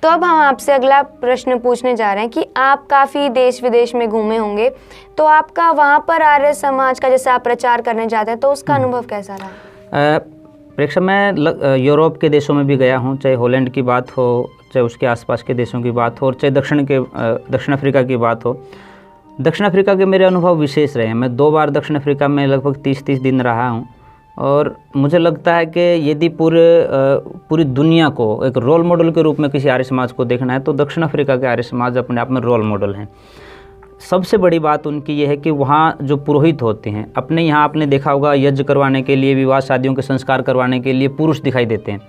तो अब हम आपसे अगला प्रश्न पूछने जा रहे हैं कि आप काफ़ी देश विदेश में घूमे होंगे, तो आपका वहाँ पर आर्य समाज का जैसे आप प्रचार करने जाते हैं तो उसका अनुभव कैसा रहा? प्रेक्षक, मैं यूरोप के देशों में भी गया हूँ, चाहे हॉलैंड की बात हो, चाहे उसके आसपास के देशों की बात हो, और चाहे दक्षिण अफ्रीका की बात हो। दक्षिण अफ्रीका के मेरे अनुभव विशेष रहे हैं। मैं 2 बार दक्षिण अफ्रीका में लगभग 30 दिन रहा हूँ, और मुझे लगता है कि यदि पूरी दुनिया को एक रोल मॉडल के रूप में किसी आर्य समाज को देखना है तो दक्षिण अफ्रीका के आर्य समाज अपने आप में रोल मॉडल हैं। सबसे बड़ी बात उनकी ये है कि वहाँ जो पुरोहित होते हैं, अपने यहाँ आपने देखा होगा यज्ञ करवाने के लिए, विवाह शादियों के संस्कार करवाने के लिए पुरुष दिखाई देते हैं,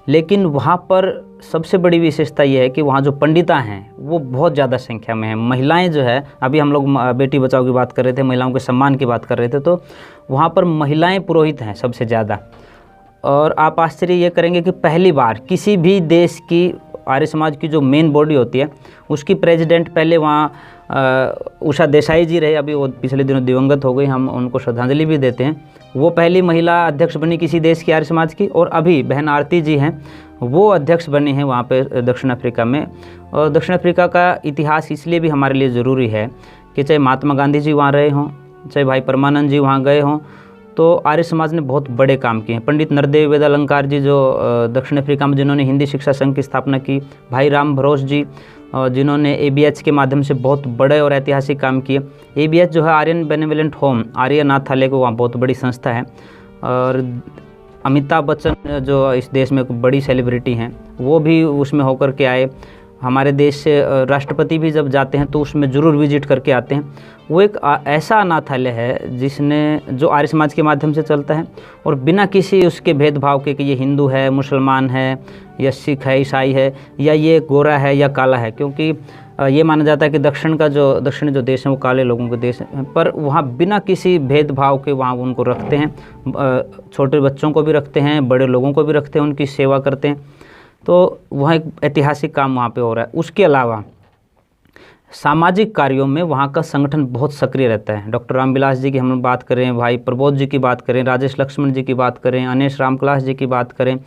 लेकिन वहाँ पर सबसे बड़ी विशेषता ये है कि वहाँ जो पंडिता हैं वो बहुत ज़्यादा संख्या में हैं। महिलाएं जो है, अभी हम लोग बेटी बचाओ की बात कर रहे थे, महिलाओं के सम्मान की बात कर रहे थे, तो वहाँ पर महिलाएं पुरोहित हैं सबसे ज़्यादा। और आप आश्चर्य ये करेंगे कि पहली बार किसी भी देश की आर्य समाज की जो मेन बॉडी होती है उसकी प्रेसिडेंट पहले वहाँ उषा देसाई जी रहे, अभी वो पिछले दिनों दिवंगत हो गई, हम उनको श्रद्धांजलि भी देते हैं। वो पहली महिला अध्यक्ष बनी किसी देश की आर्य समाज की, और अभी बहन आरती जी हैं वो अध्यक्ष बनी हैं वहाँ पे दक्षिण अफ्रीका में। और दक्षिण अफ्रीका का इतिहास इसलिए भी हमारे लिए ज़रूरी है कि चाहे महात्मा गांधी जी वहाँ रहे हों, चाहे भाई परमानंद जी वहाँ गए हों, तो आर्य समाज ने बहुत बड़े काम किए हैं। पंडित नरदेव वेदालंकार जी जो दक्षिण अफ्रीका में जिन्होंने हिंदी शिक्षा संघ की स्थापना की, भाई राम भरोस जी जिन्होंने ABH के माध्यम से बहुत बड़े और ऐतिहासिक काम किए। ABH जो है आर्यन बेनेवलेंट होम, आर्य अनाथालय को वहाँ बहुत बड़ी संस्था है। और अमिताभ बच्चन जो इस देश में एक बड़ी सेलिब्रिटी हैं, वो भी उसमें होकर के आए। हमारे देश से राष्ट्रपति भी जब जाते हैं तो उसमें ज़रूर विजिट करके आते हैं। वो एक ऐसा अनाथालय है जो आर्य समाज के माध्यम से चलता है, और बिना किसी उसके भेदभाव के कि ये हिंदू है, मुसलमान है, या सिख है, ईसाई है, या ये गोरा है या काला है, क्योंकि ये माना जाता है कि दक्षिणी जो देश हैं वो काले लोगों के देश हैं। पर वहाँ बिना किसी भेदभाव के वहाँ उनको रखते हैं, छोटे बच्चों को भी रखते हैं, बड़े लोगों को भी रखते हैं, उनकी सेवा करते हैं। तो वहाँ एक ऐतिहासिक काम वहाँ पे हो रहा है। उसके अलावा सामाजिक कार्यों में वहाँ का संगठन बहुत सक्रिय रहता है। डॉक्टर रामविलास जी की हम बात करें, भाई प्रबोध जी की बात करें, राजेश लक्ष्मण जी की बात करें, अनेश रामकलास जी की बात करें,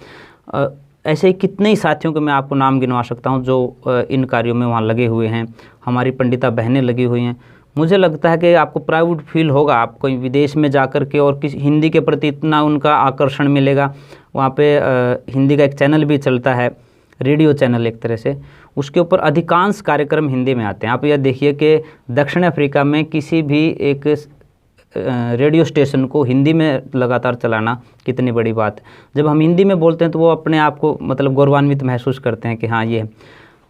ऐसे ही कितने ही साथियों के मैं आपको नाम गिनवा सकता हूँ जो इन कार्यों में वहाँ लगे हुए हैं। हमारी पंडिता बहनें लगी हुई हैं। मुझे लगता है कि आपको प्राउड फील होगा, आप कोई विदेश में जा कर के, और किसी हिंदी के प्रति इतना उनका आकर्षण मिलेगा। वहाँ पे हिंदी का एक चैनल भी चलता है, रेडियो चैनल एक तरह से, उसके ऊपर अधिकांश कार्यक्रम हिंदी में आते हैं। आप यह देखिए कि दक्षिण अफ्रीका में किसी भी एक रेडियो स्टेशन को हिंदी में लगातार चलाना कितनी बड़ी बात है। जब हम हिंदी में बोलते हैं तो वो अपने आप को मतलब गौरवान्वित महसूस करते हैं कि हाँ ये।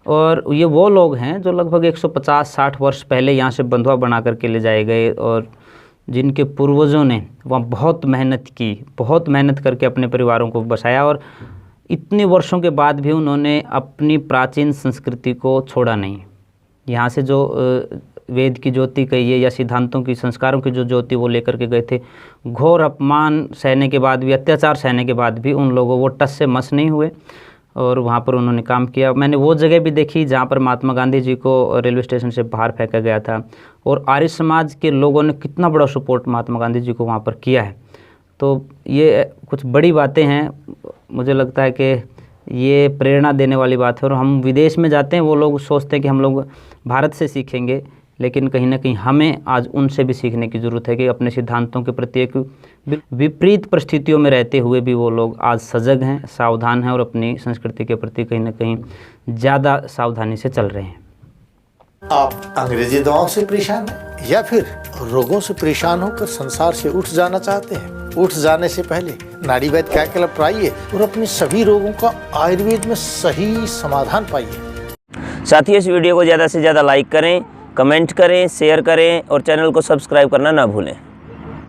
और ये वो लोग हैं जो लगभग 150-60 वर्ष पहले यहाँ से बंधुआ बना करके ले जाए गए, और जिनके पूर्वजों ने वहाँ बहुत मेहनत की, बहुत मेहनत करके अपने परिवारों को बसाया, और इतने वर्षों के बाद भी उन्होंने अपनी प्राचीन संस्कृति को छोड़ा नहीं। यहाँ से जो वेद की ज्योति कहिए या सिद्धांतों की, संस्कारों की जो ज्योति वो लेकर के गए थे, घोर अपमान सहने के बाद भी, अत्याचार सहने के बाद भी उन लोगों वो टस से मस नहीं हुए, और वहाँ पर उन्होंने काम किया। मैंने वो जगह भी देखी जहाँ पर महात्मा गांधी जी को रेलवे स्टेशन से बाहर फेंका गया था, और आर्य समाज के लोगों ने कितना बड़ा सपोर्ट महात्मा गांधी जी को वहाँ पर किया है। तो ये कुछ बड़ी बातें हैं, मुझे लगता है कि ये प्रेरणा देने वाली बात है। और हम विदेश में जाते हैं, वो लोग सोचते हैं कि हम लोग भारत से सीखेंगे, लेकिन कहीं ना कहीं हमें आज उनसे भी सीखने की ज़रूरत है कि अपने सिद्धांतों के प्रति एक विपरीत परिस्थितियों में रहते हुए भी वो लोग आज सजग हैं, सावधान हैं, और अपनी संस्कृति के प्रति कहीं ना कहीं ज़्यादा सावधानी से चल रहे हैं। आप अंग्रेजी दवाओं से परेशान हैं या फिर रोगों से परेशान होकर संसार से उठ जाना चाहते हैं? उठ जाने से पहले नाड़ीवैद क्या क्लब ट्राइए और अपने सभी रोगों का आयुर्वेद में सही समाधान पाइए। साथियों, इस वीडियो को ज़्यादा से ज़्यादा लाइक करें, कमेंट करें, शेयर करें, और चैनल को सब्सक्राइब करना ना भूलें।